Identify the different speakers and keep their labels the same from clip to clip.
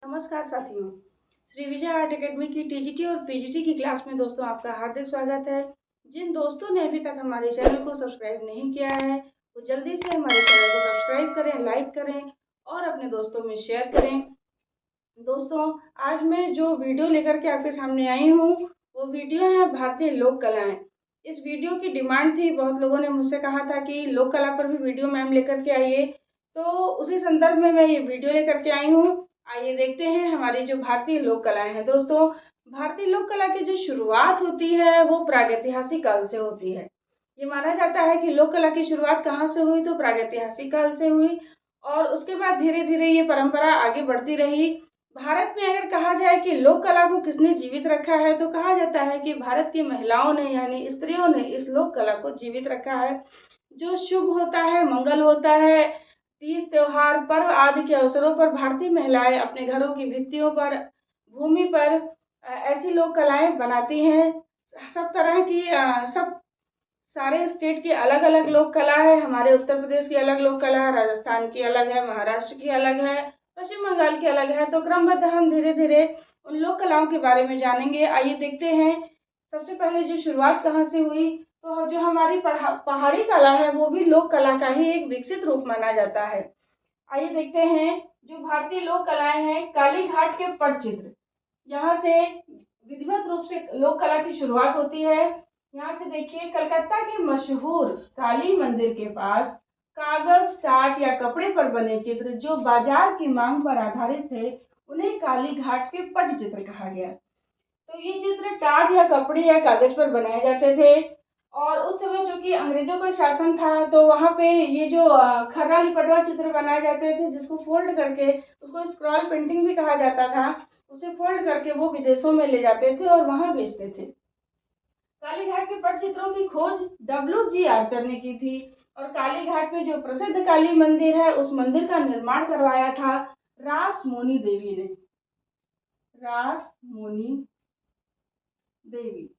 Speaker 1: नमस्कार साथियों, Shri Vijay art academy की टीजीटी और पीजीटी की क्लास में दोस्तों आपका हार्दिक स्वागत है। जिन दोस्तों ने अभी तक हमारे चैनल को सब्सक्राइब नहीं किया है वो जल्दी से हमारे चैनल को सब्सक्राइब करें, लाइक करें और अपने दोस्तों में शेयर करें। दोस्तों, आज मैं जो वीडियो लेकर के आपके सामने आई हूँ वो वीडियो है भारतीय लोक कलाएं। इस वीडियो की डिमांड थी, बहुत लोगों ने मुझसे कहा था कि लोक कला पर भी वीडियो मैम लेकर के आइए, तो उसी संदर्भ में मैं ये वीडियो लेकर के आई हूँ। आइए देखते हैं हमारी जो भारतीय लोक कलाएं हैं। दोस्तों, भारतीय लोक कला की जो शुरुआत होती है वो प्रागैतिहासिक काल से होती है। ये माना जाता है कि लोक कला की शुरुआत कहाँ से हुई, तो प्रागैतिहासिक काल से हुई और उसके बाद धीरे धीरे ये परंपरा आगे बढ़ती रही। भारत में अगर कहा जाए कि लोक कला को किसने जीवित रखा है तो कहा जाता है कि भारत की महिलाओं ने यानी स्त्रियों ने इस लोक कला को जीवित रखा है। जो शुभ होता है, मंगल होता है, तीज त्योहार पर्व आदि के अवसरों पर भारतीय महिलाएं अपने घरों की भित्तियों पर, भूमि पर ऐसी लोक कलाएं बनाती हैं। सब तरह की सब सारे स्टेट की अलग अलग लोक कला है। हमारे उत्तर प्रदेश की अलग लोक कला है, राजस्थान की अलग है, महाराष्ट्र की अलग है, पश्चिम बंगाल की अलग है। तो क्रमबद्ध हम धीरे धीरे उन लोक कलाओं के बारे में जानेंगे। आइए देखते हैं सबसे पहले जो शुरुआत कहाँ से हुई। तो जो हमारी पहाड़ी कला है वो भी लोक कला का ही एक विकसित रूप माना जाता है। आइए देखते हैं जो भारतीय लोक कलाएं हैं। काली घाट के पटचित्र, यहाँ से विधिवत रूप से लोक कला की शुरुआत होती है। यहाँ से देखिए, कलकत्ता के मशहूर काली मंदिर के पास कागज, टाट या कपड़े पर बने चित्र जो बाजार की मांग पर आधारित थे उन्हें काली घाट के पट चित्र कहा गया। तो ये चित्र टाट या कपड़े या कागज पर बनाए जाते थे और उस समय चूंकि अंग्रेजों का शासन था तो वहाँ पे ये जो खर्रा लिपटवा चित्र बनाए जाते थे जिसको फोल्ड करके, उसको स्क्रॉल पेंटिंग भी कहा जाता था, उसे फोल्ड करके वो विदेशों में ले जाते थे और वहाँ बेचते थे। काली घाट के पटचित्रों की खोज W.G. आर्चर ने की थी और काली घाट में जो प्रसिद्ध काली मंदिर है उस मंदिर का निर्माण करवाया था रासमोनी देवी ने। रासमोनी देवी।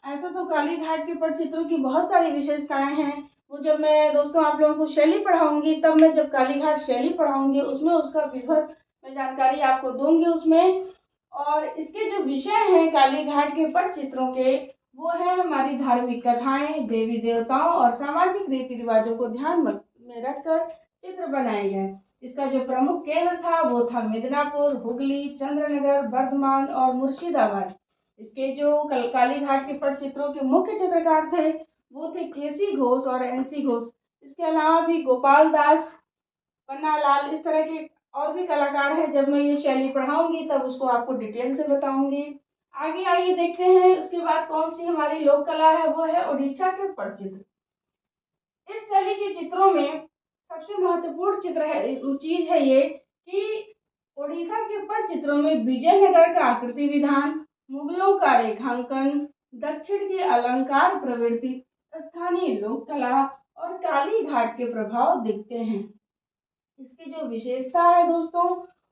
Speaker 1: ऐसा तो काली घाट के पटचित्रों की बहुत सारी विशेषताएं हैं। वो जब मैं दोस्तों आप लोगों को शैली पढ़ाऊंगी, तब मैं जब काली घाट शैली पढ़ाऊंगी उसमें उसका विधिवत मैं जानकारी आपको दूंगी उसमें। और इसके जो विषय हैं काली घाट के पटचित्रों के, वो है हमारी धार्मिक कथाएं, देवी देवताओं और सामाजिक रीति रिवाजों को ध्यान में रखकर चित्र बनाए गए। इसका जो प्रमुख केंद्र था वो था मिदनापुर, हुगली, चंद्रनगर, बर्धमान और मुर्शिदाबाद। इसके जो काली घाट के पटचित्रों के मुख्य चित्रकार थे वो थे केसी घोष और एनसी घोष। इसके अलावा भी गोपाल दास, पन्नालाल, इस तरह के और भी कलाकार हैं। जब मैं ये शैली पढ़ाऊंगी तब उसको आपको डिटेल से बताऊंगी। आगे आइए देखते हैं उसके बाद कौन सी हमारी लोक कला है, वो है उड़ीसा के पटचित्र। इस शैली के चित्रों में सबसे महत्वपूर्ण चीज है ये कि उड़ीसा के पटचित्रों में विजयनगर का आकृति विधान, मुगलों का रेखांकन, दक्षिण की अलंकार प्रवृत्ति, स्थानीय लोक कला और काली घाट के प्रभाव दिखते हैं। इसकी जो विशेषता है दोस्तों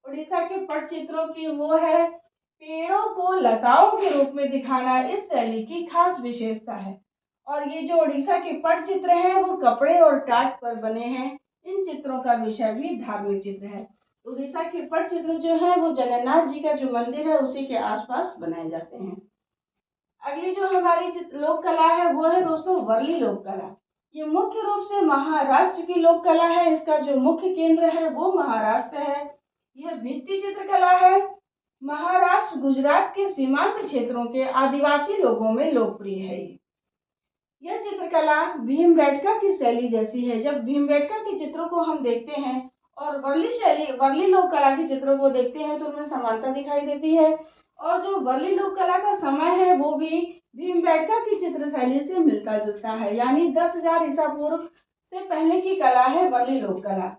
Speaker 1: उड़ीसा के पटचित्रों की, वो है पेड़ों को लताओं के रूप में दिखाना इस शैली की खास विशेषता है। और ये जो उड़ीसा के पटचित्र हैं वो कपड़े और टाट पर बने हैं। इन चित्रों का विषय भी धार्मिक चित्र है। उड़ीसा के पटचित्र जो है वो जगन्नाथ जी का जो मंदिर है उसी के आसपास बनाए जाते हैं। अगली जो हमारी लोक कला है वो है दोस्तों वर्ली लोक कला। ये मुख्य रूप से महाराष्ट्र की लोक कला है। इसका जो मुख्य केंद्र है वो महाराष्ट्र है। यह भित्ति चित्रकला है। महाराष्ट्र गुजरात के सीमांत क्षेत्रों के आदिवासी लोगों में लोकप्रिय है। यह चित्रकला भीमबेटका की शैली जैसी है। जब भीमबेटका के चित्रों को हम देखते हैं और वर्ली लोक कला के चित्रों को देखते हैं तो उनमें समानता दिखाई देती है। और जो वर्ली लोक कला का समय है वो भी भीमबेटका की चित्र शैली से मिलता जुलता है, यानी 10,000 ईसा पूर्व से पहले की कला है वर्ली लोक कला।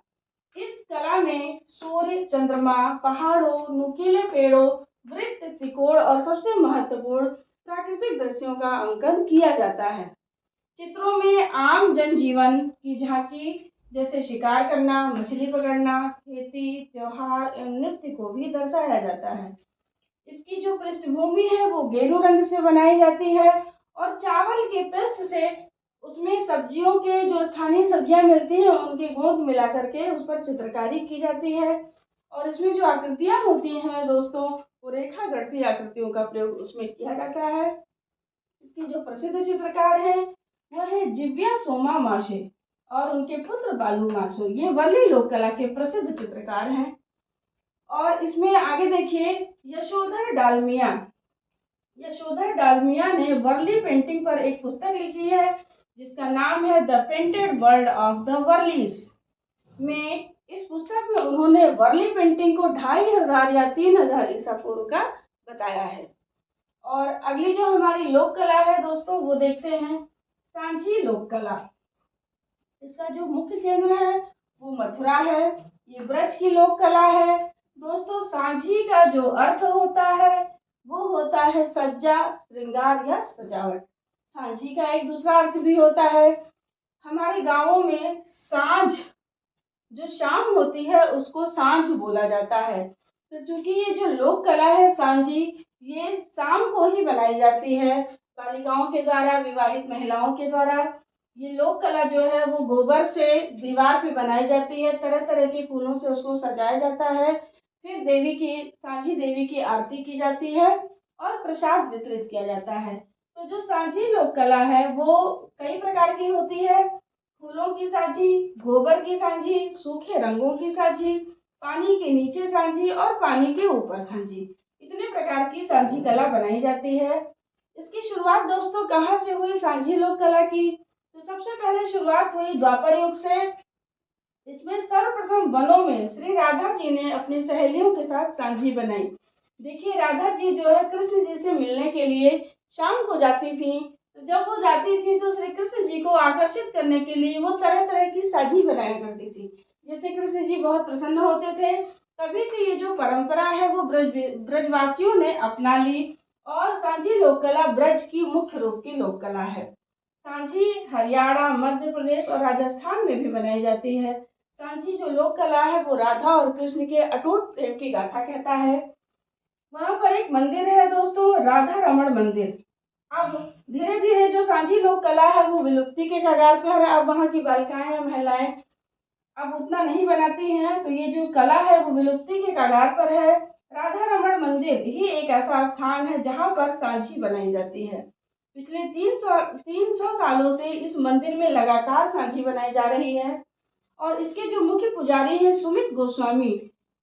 Speaker 1: इस कला में सूर्य, चंद्रमा, पहाड़ों, नुकीले पेड़ों, वृत्त, त्रिकोण और सबसे महत्वपूर्ण प्राकृतिक दृश्यों का अंकन किया जाता है। चित्रों में आम जनजीवन की झांकी जैसे शिकार करना, मछली पकड़ना, खेती, त्योहार एवं नृत्य को भी दर्शाया जाता है। इसकी जो पृष्ठभूमि है वो गेरू रंग से बनाई जाती है और चावल के पृष्ठ से उसमें सब्जियों के जो स्थानीय सब्जियां मिलती हैं उनकी गोंद मिला करके उस पर चित्रकारी की जाती है। और इसमें जो आकृतियाँ होती हैं दोस्तों, वो रेखा गढ़ती आकृतियों का प्रयोग उसमें किया जाता है। इसके जो प्रसिद्ध चित्रकार हैं वह है जिव्या सोमा माशे और उनके पुत्र बालू माशो। ये वर्ली लोक कला के प्रसिद्ध चित्रकार हैं। और इसमें आगे देखिए, यशोधर डालमिया ने वर्ली पेंटिंग पर एक पुस्तक लिखी है जिसका नाम है the painted world of the Warlis. में इस पुस्तक में उन्होंने वर्ली पेंटिंग को 2500 या 3000 ईसा पूर्व का बताया है। और अगली जो हमारी लोक कला है दोस्तों, वो देखते हैं सांझी लोक कला। इसका जो मुख्य केंद्र है वो मथुरा है। ये ब्रज की लोक कला है। दोस्तों, सांझी का जो अर्थ होता है वो होता है सज्जा, श्रृंगार या सजावट। सांझी का एक दूसरा अर्थ भी होता है। हमारे गांवों में सांझ, जो शाम होती है, उसको सांझ बोला जाता है। तो चूंकि ये जो लोक कला है सांझी, ये शाम को ही बनाई जाती है बालिकाओं के द्वारा, विवाहित महिलाओं के द्वारा। ये लोक कला जो है वो गोबर से दीवार पे बनाई जाती है, तरह तरह के फूलों से उसको सजाया जाता है। फिर सांझी देवी की आरती की जाती है और प्रसाद वितरित किया जाता है। तो जो सांझी लोक कला है वो कई प्रकार की होती है। फूलों की सांझी, गोबर की सांझी, सूखे रंगों की सांझी, पानी के नीचे सांझी और पानी के ऊपर सांझी, इतने प्रकार की सांझी कला बनाई जाती है। इसकी शुरुआत दोस्तों कहाँ से हुई सांझी लोक कला की? तो सबसे पहले शुरुआत हुई द्वापर युग से। इसमें सर्वप्रथम वनों में श्री राधा जी ने अपनी सहेलियों के साथ सांझी बनाई। देखिए, राधा जी जो है कृष्ण जी से मिलने के लिए शाम को जाती थी। तो जब वो जाती थी तो श्री कृष्ण जी को आकर्षित करने के लिए वो तरह तरह की सांझी बनाया करती थी, जिससे कृष्ण जी बहुत प्रसन्न होते थे। तभी से ये जो परंपरा है वो ब्रजवासियों ने अपना ली और सांझी लोक कला ब्रज की मुख्य रूप की लोक कला है। सांझी हरियाणा, मध्य प्रदेश और राजस्थान में भी बनाई जाती है। सांझी जो लोक कला है वो राधा और कृष्ण के अटूट प्रेम की गाथा कहता है। वहां पर एक मंदिर है दोस्तों, राधा रमण मंदिर। अब धीरे धीरे जो सांझी लोक कला है वो विलुप्ति के कगार पर है। अब वहाँ की बालिकाएं या महिलाएं अब उतना नहीं बनाती हैं, तो ये जो कला है वो विलुप्ति के कगार पर है। राधा रमण मंदिर ही एक ऐसा स्थान है जहाँ पर सांझी बनाई जाती है। पिछले 300 सालों से इस मंदिर में लगातार सांझी बनाई जा रही है और इसके जो मुख्य पुजारी हैं सुमित गोस्वामी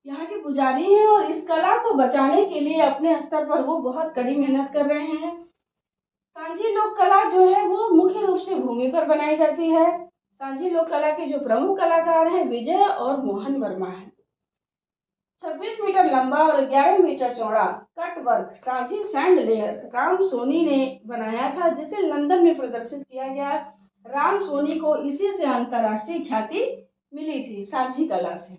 Speaker 1: यहाँ के पुजारी हैं और इस कला को बचाने के लिए अपने स्तर पर वो बहुत कड़ी मेहनत कर रहे हैं। सांझी लोक कला जो है वो मुख्य रूप से भूमि पर बनाई जाती है। सांझी लोक कला के जो प्रमुख कलाकार हैं विजय और मोहन वर्मा है। 26 मीटर लंबा और 11 मीटर चौड़ा कट वर्क सांझी सैंड लेयर राम सोनी ने बनाया था, जिसे लंदन में प्रदर्शित किया गया। राम सोनी को इसी से अंतर्राष्ट्रीय ख्याति मिली थी, सांझी कला से।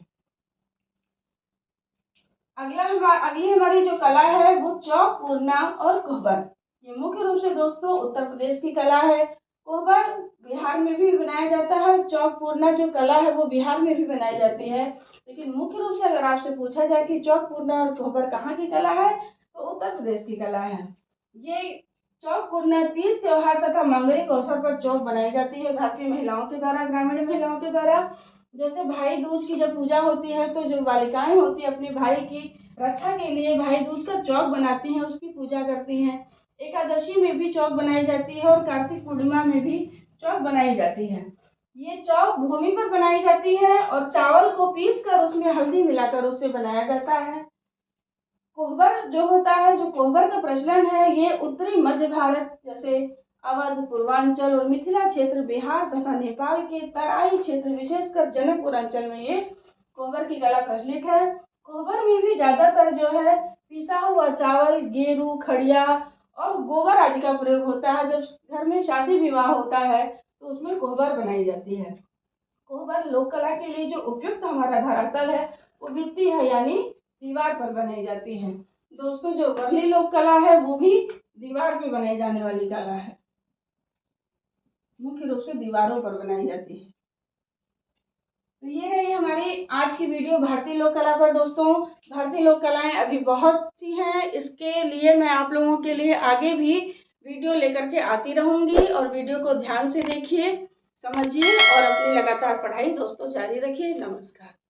Speaker 1: अगली हमारी जो कला है वो चौक पूर्णा और कोहबर। ये मुख्य रूप से दोस्तों उत्तर प्रदेश की कला है। कोहबर बिहार में भी बनाया जाता है। चौक पूर्णा जो कला है वो बिहार में भी बनाई जाती है। लेकिन मुख्य रूप से अगर आपसे पूछा जाए कि चौक पूर्णा और कोहबर कहाँ की कला है, तो उत्तर प्रदेश की कला है। ये चौक पूर्णा तीज त्योहार तथा मंगली के अवसर पर चौक बनाई जाती है भारतीय महिलाओं के द्वारा, ग्रामीण महिलाओं के द्वारा। जैसे भाई दूज की जब पूजा होती है तो जो बालिकाएं होती है अपने भाई की रक्षा के लिए भाई दूज का चौक बनाती हैं, उसकी पूजा करती हैं। एकादशी में भी चौक बनाई जाती है और कार्तिक पूर्णिमा में भी चौक बनाई जाती है। ये चौक भूमि पर बनाई जाती है और चावल को पीस कर उसमें हल्दी मिलाकर उससे बनाया जाता है। कोहबर जो होता है, जो कोहबर का प्रचलन है, ये उत्तरी मध्य भारत जैसे अवध, पूर्वांचल और मिथिला क्षेत्र, बिहार तथा नेपाल के तराई क्षेत्र, विशेषकर जनकपुर अंचल में ये कोहबर की कला प्रचलित है। कोहबर में भी ज्यादातर जो है पिसा हुआ चावल, गेरू, खड़िया और गोबर आदि का प्रयोग होता है। जब घर में शादी विवाह होता है तो उसमें कोहबर बनाई जाती है। कोहबर लोक कला के लिए जो उपयुक्त हमारा धरातल है वो भित्ति है, यानी दीवार पर बनाई जाती है। दोस्तों, जो वर्ली लोक कला है वो भी दीवार पे बनाई जाने वाली कला है, मुख्य रूप से दीवारों पर बनाई जाती है। तो ये रही हमारी आज की वीडियो भारतीय लोक कला पर। दोस्तों, भारतीय लोक कलाएं अभी बहुत सी हैं, इसके लिए मैं आप लोगों के लिए आगे भी वीडियो लेकर के आती रहूंगी और वीडियो को ध्यान से देखिए, समझिए और अपनी लगातार पढ़ाई दोस्तों जारी रखिए। नमस्कार।